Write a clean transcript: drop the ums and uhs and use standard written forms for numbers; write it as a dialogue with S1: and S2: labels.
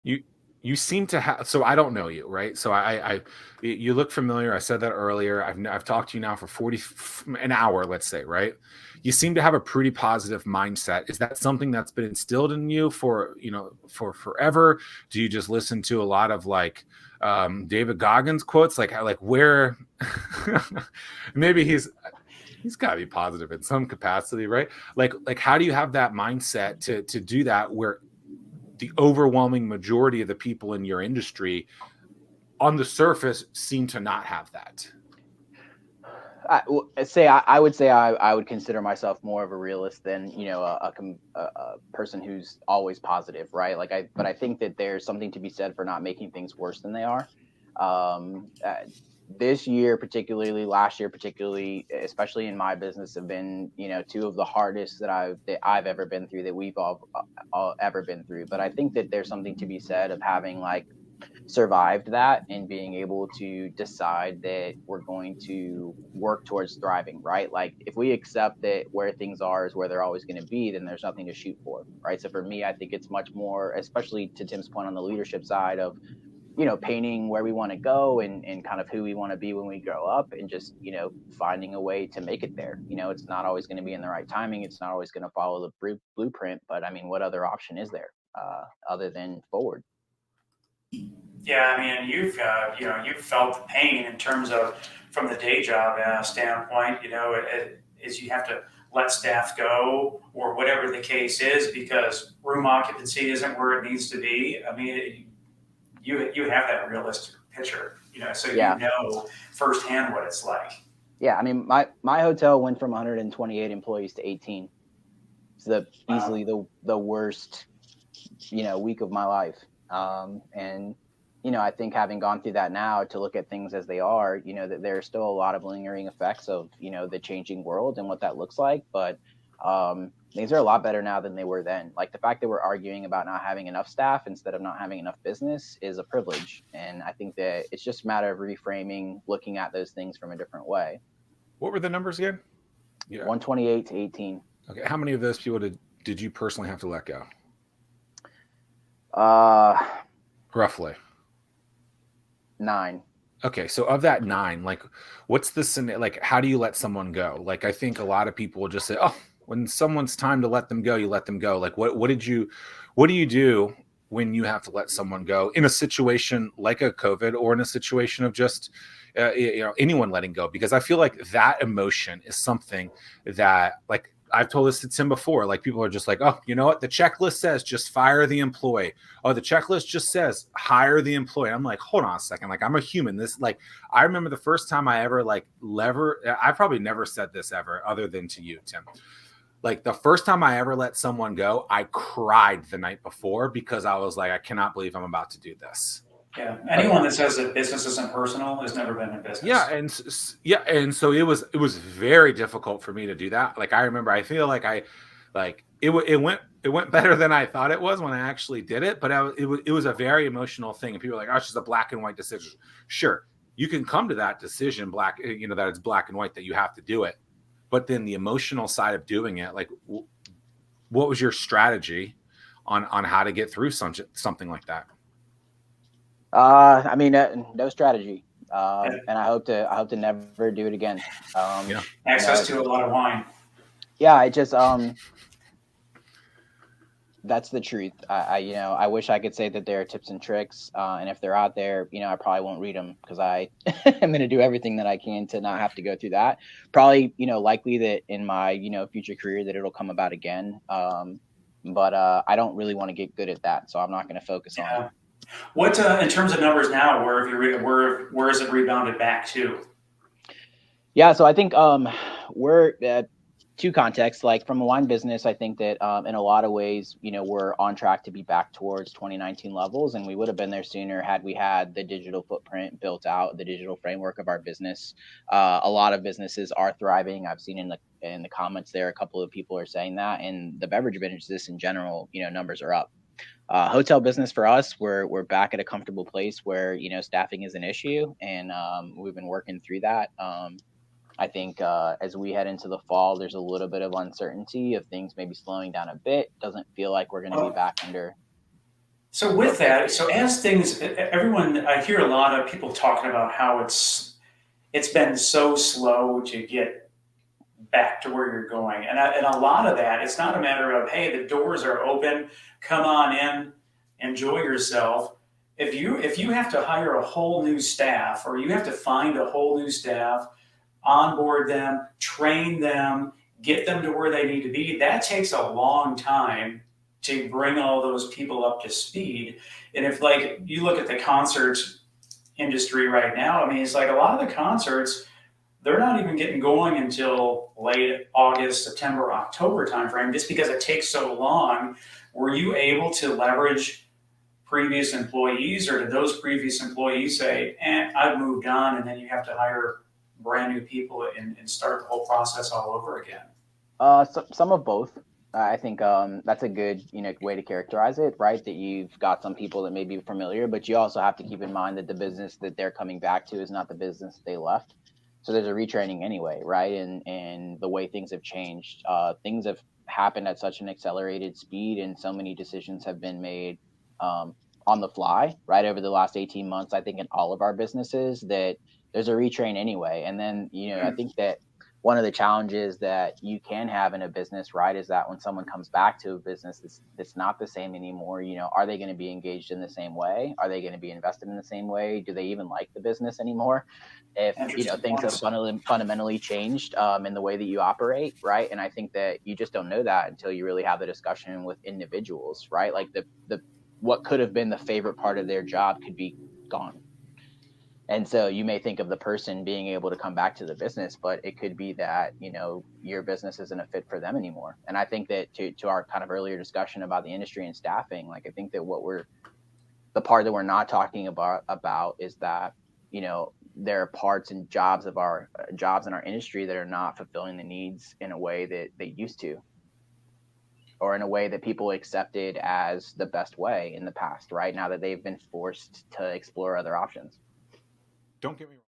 S1: You you seem to have, so I don't know you, right? So you look familiar. I said that earlier. I've talked to you now for an hour, let's say, right? You seem to have a pretty positive mindset. Is that something that's been instilled in you for, for forever? Do you just listen to a lot of like David Goggins quotes, like where maybe he's got to be positive in some capacity, right? Like how do you have that mindset to do that where the overwhelming majority of the people in your industry on the surface seem to not have that?
S2: I would say I would consider myself more of a realist than a person who's always positive, right? But I think that there's something to be said for not making things worse than they are. Um, uh, this year, particularly last year, particularly, especially in my business, have been two of the hardest that I've ever been through, that we've all ever been through. But I think that there's something to be said of having like survived that and being able to decide that we're going to work towards thriving, right? Like if we accept that where things are is where they're always going to be, then there's nothing to shoot for, right? So for me, I think it's much more, especially to Tim's point on the leadership side of, painting where we want to go and kind of who we want to be when we grow up and just, finding a way to make it there. It's not always going to be in the right timing. It's not always going to follow the blueprint, but I mean, what other option is there other than forward?
S3: Yeah, I mean, you've felt the pain in terms of from the day job standpoint. Is you have to let staff go or whatever the case is because room occupancy isn't where it needs to be. I mean, you have that realistic picture, so you
S2: Yeah.
S3: know firsthand what it's like.
S2: Yeah, I mean, my hotel went from 128 employees to 18. It's the
S3: Wow.
S2: easily the worst, week of my life. And I think having gone through that now to look at things as they are, that there are still a lot of lingering effects of the changing world and what that looks like. But things are a lot better now than they were then. Like the fact that we're arguing about not having enough staff instead of not having enough business is a privilege. And I think that it's just a matter of reframing, looking at those things from a different way.
S1: What were the numbers again? Yeah.
S2: 128 to 18.
S1: Okay. How many of those people did you personally have to let go?
S2: Uh,
S1: Roughly.
S2: 9.
S1: Okay, so of that nine, like, what's the scenario? Like, how do you let someone go? Like, I think a lot of people will just say, "Oh, when someone's time to let them go, you let them go." Like, what do you do when you have to let someone go in a situation like a COVID or in a situation of just, anyone letting go? Because I feel like that emotion is something that, like, I've told this to Tim before. Like, people are just like, "Oh, you know what? The checklist says just fire the employee." Oh, the checklist just says hire the employee. I'm like, hold on a second. Like, I'm a human. This, like, I remember the first time I ever I probably never said this ever other than to you, Tim. Like the first time I ever let someone go, I cried the night before because I was like, I cannot believe I'm about to do this.
S3: Yeah,
S2: Oh yeah.
S3: anyone that says that business isn't personal has never been in
S1: Yeah,
S3: business.
S1: and so it was very difficult for me to do that. Like I remember, I feel like it went better than I thought it was when I actually did it. But it was a very emotional thing, and people are like, "Oh, it's just a black and white decision." Sure, you can come to that decision, that it's black and white that you have to do it. But then the emotional side of doing it, like, what was your strategy on how to get through something like that?
S2: I mean, no strategy.
S3: Yeah,
S2: And I hope to never do it again.
S1: Yeah.
S3: access to a lot of wine.
S2: Yeah, I just, that's the truth. I wish I could say that there are tips and tricks. And if they're out there, I probably won't read them because I am going to do everything that I can to not have to go through that. Probably, likely that in my, future career that it'll come about again. But I don't really want to get good at that. So I'm not going to focus on it.
S3: Yeah. What in terms of numbers now? Where have you where has it rebounded back to?
S2: Yeah, so I think we're two contexts. Like from a wine business, I think that in a lot of ways, we're on track to be back towards 2019 levels, and we would have been there sooner had we had the digital footprint built out, the digital framework of our business. A lot of businesses are thriving. I've seen in the comments there, a couple of people are saying that, and the beverage business in general, numbers are up. Hotel business for us, we're back at a comfortable place where staffing is an issue, and we've been working through that. I think as we head into the fall, there's a little bit of uncertainty of things maybe slowing down a bit. Doesn't feel like we're going to be
S3: Well,
S2: back under.
S3: So with that, so as things, everyone, I hear a lot of people talking about how it's been so slow to get back to where you're going, and a lot of that, it's not a matter of hey, the doors are open, come on in, enjoy yourself. If you have to hire a whole new staff, or you have to find a whole new staff, onboard them, train them, get them to where they need to be. That takes a long time to bring all those people up to speed. And if like you look at the concert industry right now, I mean, it's like a lot of the concerts, they're not even getting going until late August, September, October timeframe, just because it takes so long. Were you able to leverage previous employees, or did those previous employees say, I've moved on, and then you have to hire brand new people and start the whole process all over again?
S2: Some of both. I think that's a good, way to characterize it, right? That you've got some people that may be familiar, but you also have to keep in mind that the business that they're coming back to is not the business they left. So there's a retraining anyway, right? And the way things have changed, things have happened at such an accelerated speed, and so many decisions have been made on the fly, right? Over the last 18 months, I think in all of our businesses that there's a retrain anyway. And then, I think that one of the challenges that you can have in a business, right, is that when someone comes back to a business that's not the same anymore, are they going to be engaged in the same way? Are they going to be invested in the same way? Do they even like the business anymore? If,
S3: Interesting
S2: things have
S3: points.
S2: fundamentally changed in the way that you operate, right? And I think that you just don't know that until you really have the discussion with individuals, right? Like the what could have been the favorite part of their job could be gone. And so you may think of the person being able to come back to the business, but it could be that, your business isn't a fit for them anymore. And I think that to our kind of earlier discussion about the industry and staffing, like I think that the part that we're not talking about is that, there are parts and jobs in our industry that are not fulfilling the needs in a way that they used to, or in a way that people accepted as the best way in the past, right? Now that they've been forced to explore other options.
S1: Don't get me wrong.